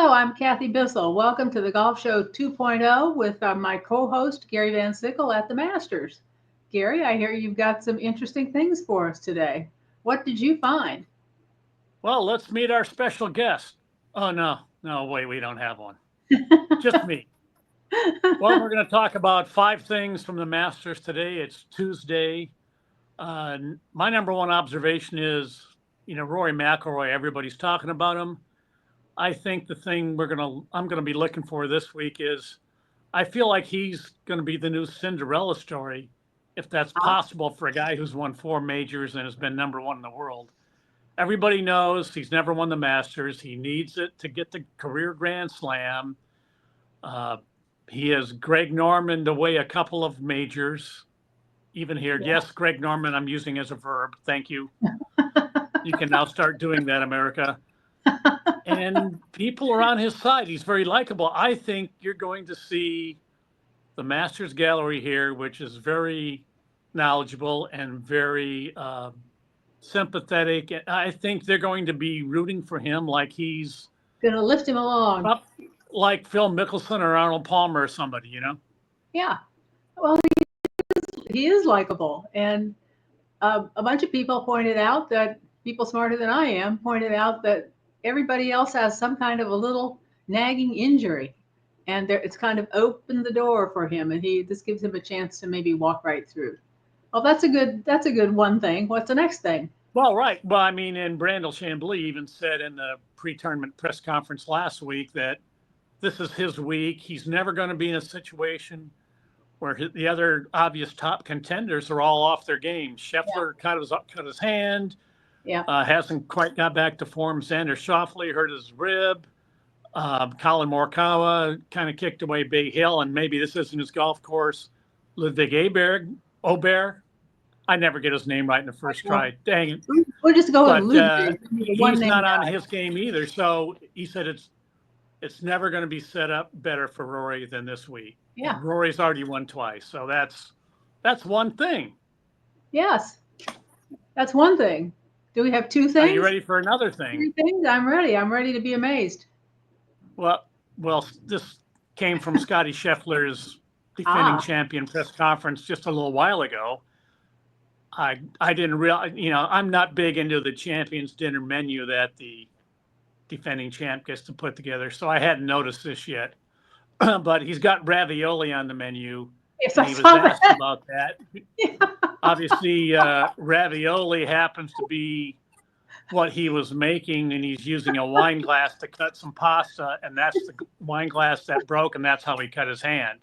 Hello, I'm Kathy Bissell. Welcome to the Golf Show 2.0 with my co-host Gary Van Sickle at the Masters. Gary, I hear you've got some interesting things for us today. What did you find? Well, let's meet our special guest. Oh, no, no, wait, we don't have one. Just me. Well, we're going to talk about five things from the Masters today. It's Tuesday. My number one observation is, Rory McIlroy. Everybody's talking about him. I think the thing I'm gonna be looking for this week is, I feel like he's going to be the new Cinderella story, if that's Ah, possible for a guy who's won four majors and has been number one in the world. Everybody knows he's never won the Masters. He needs it to get the career Grand Slam. Uh, he has Greg Norman away a couple of majors, even here. yeah. Yes, Greg Norman, I'm using as a verb. Thank you. You can now start doing that, America. And people are on his side. He's very likable. I think you're going to see the Masters Gallery here, which is very knowledgeable and very sympathetic. I think they're going to be rooting for him like he's Gonna lift him along. up, like Phil Mickelson or Arnold Palmer or somebody. Yeah. Well, he is likable, and a bunch of people pointed out that people smarter than I am pointed out that everybody else has some kind of a little nagging injury, and it's kind of opened the door for him, and this gives him a chance to maybe walk right through. Well, that's a good one thing. What's the next thing? Well, right. Well, I mean, and Brandel Chambly even said in the pre-tournament press conference last week that this is his week. He's never going to be in a situation where the other obvious top contenders are all off their game. Yeah, Scheffler cut his hand, yeah, hasn't quite got back to form. Xander Schauffele hurt his rib. Colin Morikawa kind of kicked away Big Hill, and maybe this isn't his golf course. Ludwig Aubert. I never get his name right in the first I know. try. Dang it. We'll just go with But Ludwig, the one he's name not on guy. his game either. So he said it's never going to be set up better for Rory than this week. Yeah. And Rory's already won twice. So that's one thing. Yes, that's one thing. Do we have two Are you things? ready for another thing? Three things? I'm ready. I'm ready to be amazed. Well, this came from Scotty Scheffler's defending Ah, champion press conference just a little while ago. I didn't realize, I'm not big into the champions dinner menu that the defending champ gets to put together, so I hadn't noticed this yet. But he's got ravioli on the menu, yes, and I he was saw asked that. about that. Obviously, ravioli happens to be what he was making, and he's using a wine glass to cut some pasta, and that's the wine glass that broke, and that's how he cut his hand.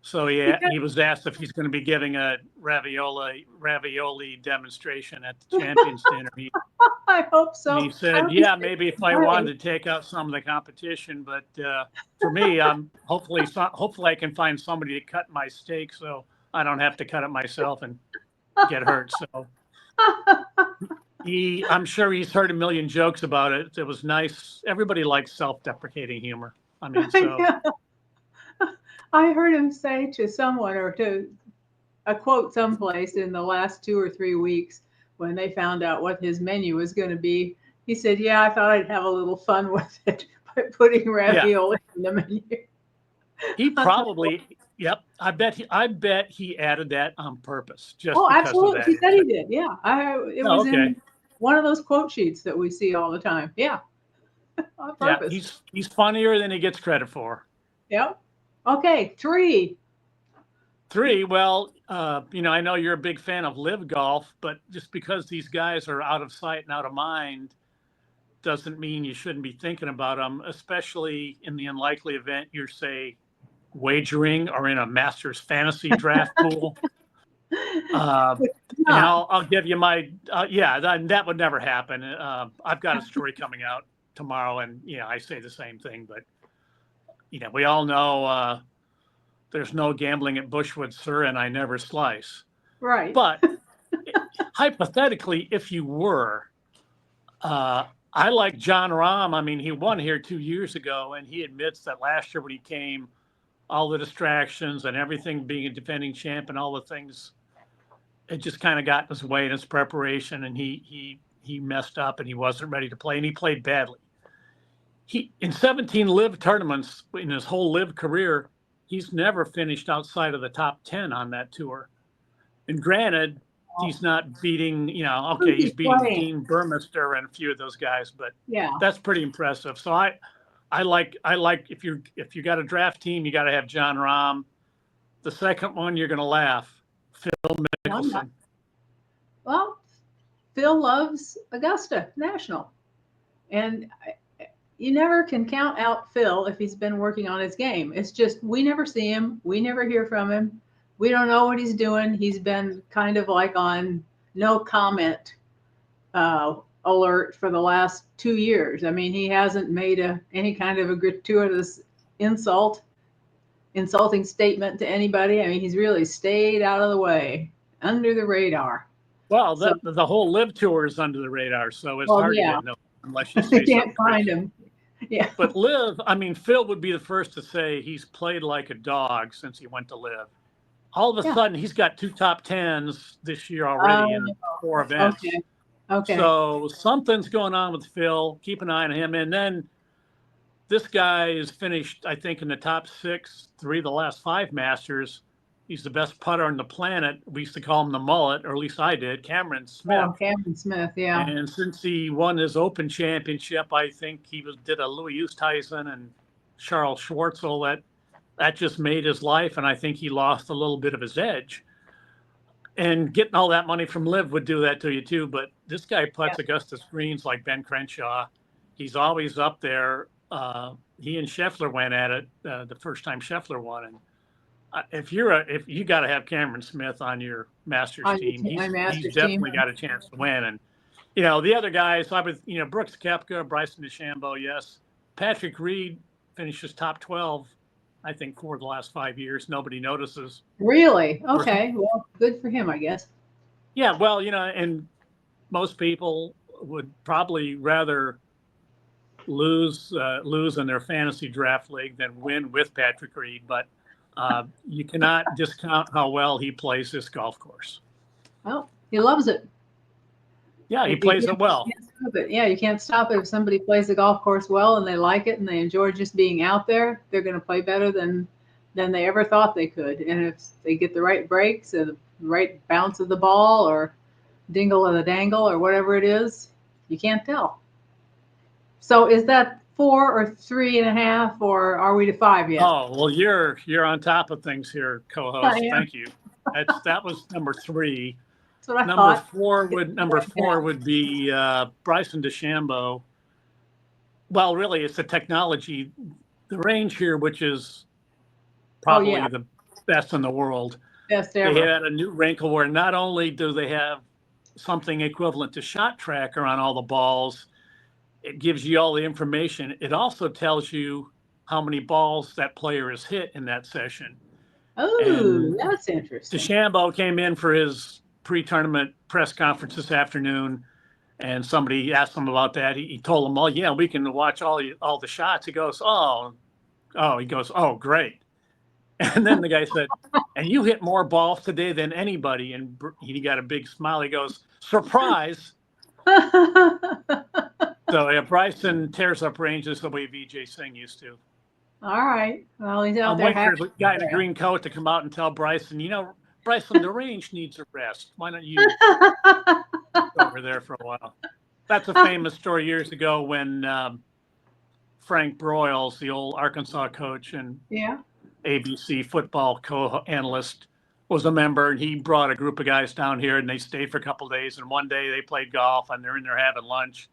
So yeah, he was asked if he's going to be giving a ravioli demonstration at the champions dinner. I hope And so. he I said, hope he's "Yeah, maybe if I playing. wanted to take out some of the competition, but for me, I'm hopefully I can find somebody to cut my steak, so I don't have to cut it myself and get hurt." So I'm sure he's heard a million jokes about it. It was nice. Everybody likes self-deprecating humor. I mean, so Yeah. I heard him say to someone or to a quote someplace in the last 2 or 3 weeks when they found out what his menu was going to be. He said, "Yeah, I thought I'd have a little fun with it by putting yeah, ravioli in the menu." he I thought, probably. Yep, I bet he added that on purpose just oh, because of absolutely. that He said he incident. did. Yeah, it Oh, was okay. in one of those quote sheets that we see all the time. Yeah, on Yeah, purpose. he's funnier than he gets credit for. Yep. Okay, three. Three, well, I know you're a big fan of live golf, but just because these guys are out of sight and out of mind doesn't mean you shouldn't be thinking about them, especially in the unlikely event you're, say, wagering or in a Masters fantasy draft pool. Uh, and Not. I'll give you my, yeah, that would never happen. I've got a story coming out tomorrow, and, I say the same thing, but, we all know there's no gambling at Bushwood, sir, and I never slice. Right. But hypothetically, if you were, uh, I like John Rahm. I mean, he won here 2 years ago, and he admits that last year when he came, all the distractions and everything being a defending champ and all the things, it just kind of got in his way in his preparation, and he messed up and he wasn't ready to play, and he played badly. he in 17 live tournaments in his whole live career, he's never finished outside of the top 10 on that tour. And granted, he's not beating, Who's he's he beating playing? Dean Burmester and a few of those guys, but Yeah. that's pretty impressive. So I like if you got a draft team, you got to have John Rahm. The second one, you're going to laugh, Phil Mickelson. Well, Phil loves Augusta National, and you never can count out Phil if he's been working on his game. It's just we never see him, we never hear from him, we don't know what he's doing. He's been kind of like on no comment alert for the last 2 years. I mean, he hasn't made any kind of a gratuitous insulting statement to anybody. I mean, he's really stayed out of the way, under the radar. Well, the whole live tour is under the radar, so it's hard to get noticed unless you say you can't something find crazy. him. Yeah. But live, I mean, Phil would be the first to say he's played like a dog since he went to live. All of a sudden, he's got 2 top 10s this year already in 4 events. Okay. So something's going on with Phil. Keep an eye on him. And then this guy is finished, I think, in the top 6, 3 of the last 5 Masters. He's the best putter on the planet. We used to call him the mullet, or at least I did, Cameron Smith. Oh, Cameron Smith, yeah. And since he won his Open Championship, I think he did a Louis Oosthuizen and Charles Schwartzel. That just made his life, and I think he lost a little bit of his edge. And getting all that money from Liv would do that to you too. But this guy putts Augusta greens like Ben Crenshaw. He's always up there. He and Scheffler went at it the first time Scheffler won, and if you got to have Cameron Smith on your Masters team, he's definitely got a chance to win. And the other guys, Brooks Koepka, Bryson DeChambeau, yes, Patrick Reed finishes top 12, I think 4 of the last 5 years. Nobody notices. Really? Okay. Well, good for him, I guess. Yeah. Well, and most people would probably rather lose in their fantasy draft league than win with Patrick Reed, but you cannot discount how well he plays this golf course. Well, he loves it. Yeah, he plays it well. Yeah, you can't stop it. If somebody plays the golf course well and they like it and they enjoy just being out there, they're going to play better than they ever thought they could. And if they get the right breaks or the right bounce of the ball or dingle of the dangle or whatever it is, you can't tell. So is that 4 or 3.5, or are we to 5 yet? Oh, well, you're on top of things here, co-host. Thank you. That was number 3. That's what I number thought. 4 would be Bryson DeChambeau. Well, really, it's the technology, the range here, which is probably the best in the world. Best ever. They had a new wrinkle where not only do they have something equivalent to Shot Tracker on all the balls, it gives you all the information. It also tells you how many balls that player has hit in that session. Oh, that's interesting. DeChambeau came in for his pre-tournament press conference this afternoon, and somebody asked him about that. He told them, "Oh, yeah, we can watch all the shots." He goes, "Oh, great." And then the guy said, "And you hit more balls today than anybody." And he got a big smile. He goes, "Surprise." So yeah, Bryson tears up ranges the way Vijay Singh used to. All right. Well, he's out there. I'm waiting for the guy in the green coat to come out and tell Bryson, Bryson, the range needs a rest. Why don't you go over there for a while? That's a famous story years ago when Frank Broyles, the old Arkansas coach and ABC football co-analyst, was a member, and he brought a group of guys down here, and they stayed for a couple of days. And one day they played golf, and they're in there having lunch.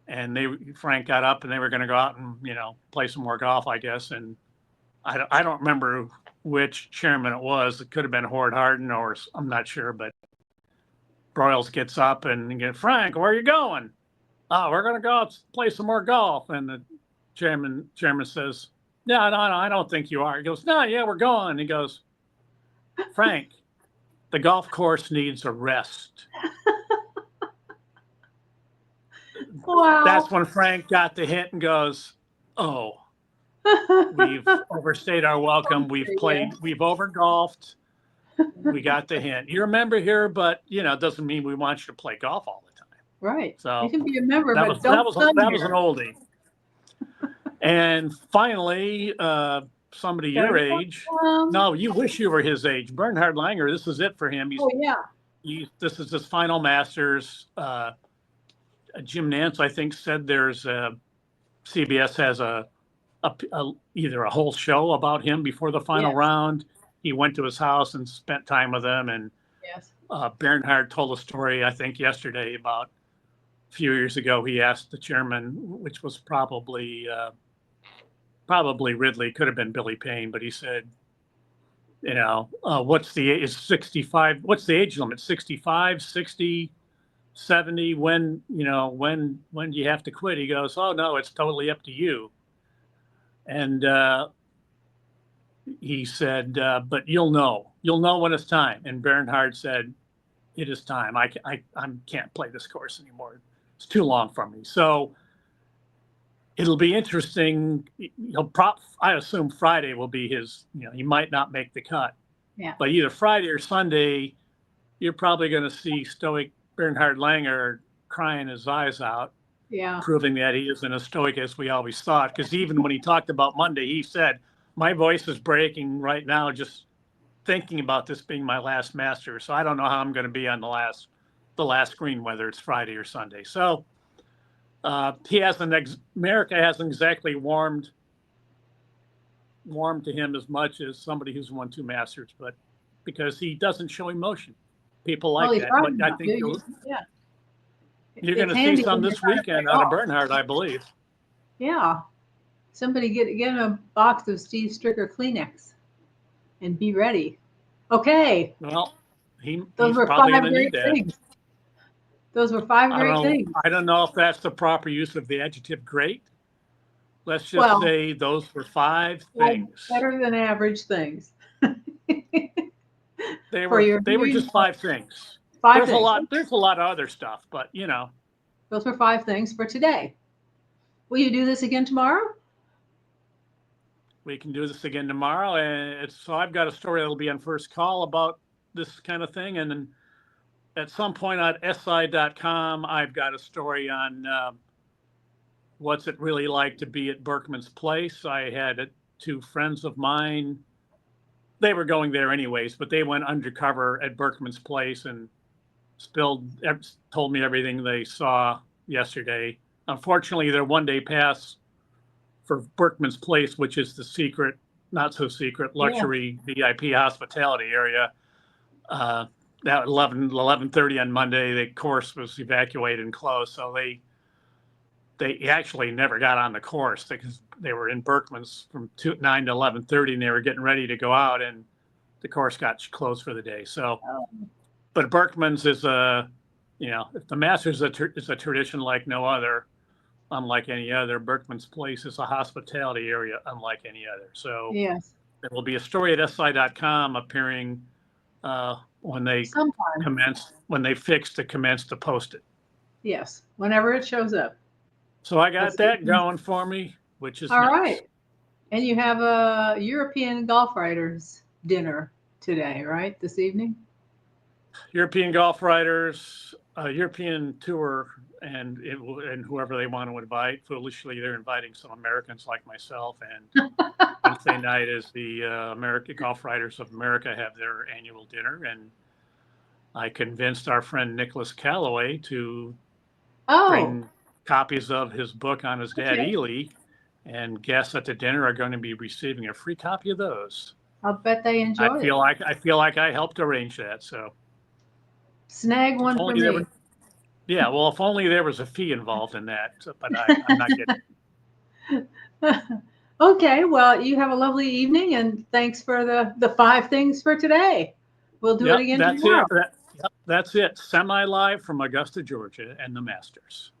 And Frank got up, and they were going to go out and play some more golf, I guess. And I don't remember which chairman it was. It could have been Howard Harden, or I'm not sure. But Broyles gets up and Frank, where are you going? Oh, we're going to go out play some more golf. And the chairman says, no, I don't think you are. He goes, no, yeah, we're going. He goes, Frank, the golf course needs a rest. Wow. That's when Frank got the hint and goes, oh, we've overstayed our welcome. We've over-golfed. We got the hint. You're a member here, but, it doesn't mean we want you to play golf all the time. Right. So you can be a member, that but was an oldie. And finally, somebody your age. No, you wish you were his age. Bernhard Langer, this is it for him. Oh, yeah. This is his final Masters. Jim Nance, I think, said there's CBS has either a whole show about him before the final round. He went to his house and spent time with them. And Bernhard told a story, I think, yesterday about a few years ago. He asked the chairman, which was probably Ridley, could have been Billy Payne, but he said, what's the age? Is 65? What's the age limit? 65, 60, 70? When do you have to quit? He goes, oh no, it's totally up to you. And he said, but you'll know when it's time. And Bernhard said, it is time. I can't play this course anymore. It's too long for me. So it'll be interesting. I assume Friday will be his, he might not make the cut. Yeah. But either Friday or Sunday, you're probably going to see stoic Bernhard Langer crying his eyes out. Yeah. Proving that he isn't as stoic as we always thought. Because even when he talked about Monday, he said, my voice is breaking right now just thinking about this being my last Masters. So I don't know how I'm going to be on the last green, whether it's Friday or Sunday. So America hasn't exactly warmed to him as much as somebody who's won 2 Masters, but because he doesn't show emotion. People like that. But I think you're going to see some this weekend out of Bernhard, I believe. Yeah. Somebody get him a box of Steve Stricker Kleenex and be ready. Okay. Well, he's Those were probably 5 going to need great that. things. Those were 5 great things. I don't know if that's the proper use of the adjective great. Let's just say those were 5 things. Better than average things. They were just 5 things. There's a lot of other stuff, but Those were 5 things for today. Will you do this again tomorrow? We can do this again tomorrow. And so I've got a story that'll be on First Call about this kind of thing. And then at some point on SI.com, I've got a story on what's it really like to be at Berkman's Place. I had 2 friends of mine. They were going there anyways, but they went undercover at Berkman's Place and told me everything they saw yesterday. Unfortunately, their one-day pass for Berkman's Place, which is the secret, not so secret, luxury VIP hospitality area, at 11:30 on Monday, the course was evacuated and closed. So they actually never got on the course because they were in Berkman's from 9 to 11:30, and they were getting ready to go out, and the course got closed for the day. So, but Berkman's is if the Masters is a tradition like no other, unlike any other. Berkman's Place is a hospitality area unlike any other. So there will be a story at SI.com appearing when they fix to commence to post it. Yes, whenever it shows up. So I got that going for me, which is all nice. right. And you have a European Golf Writers dinner today, right? This evening? European Golf Writers, European Tour, and whoever they want to invite. Foolishly, they're inviting some Americans like myself. And Wednesday night is the American Golf Writers of America have their annual dinner. And I convinced our friend Nicholas Calloway to bring copies of his book on his dad, Ely, and guests at the dinner are going to be receiving a free copy of those. I'll bet they enjoy it. I feel like I helped arrange that. So snag one for me. Yeah, well, if only there was a fee involved in that, but I'm not getting. Okay, well, you have a lovely evening, and thanks for the 5 things for today. We'll do it again tomorrow. That's it. Semi-live from Augusta, Georgia, and the Masters.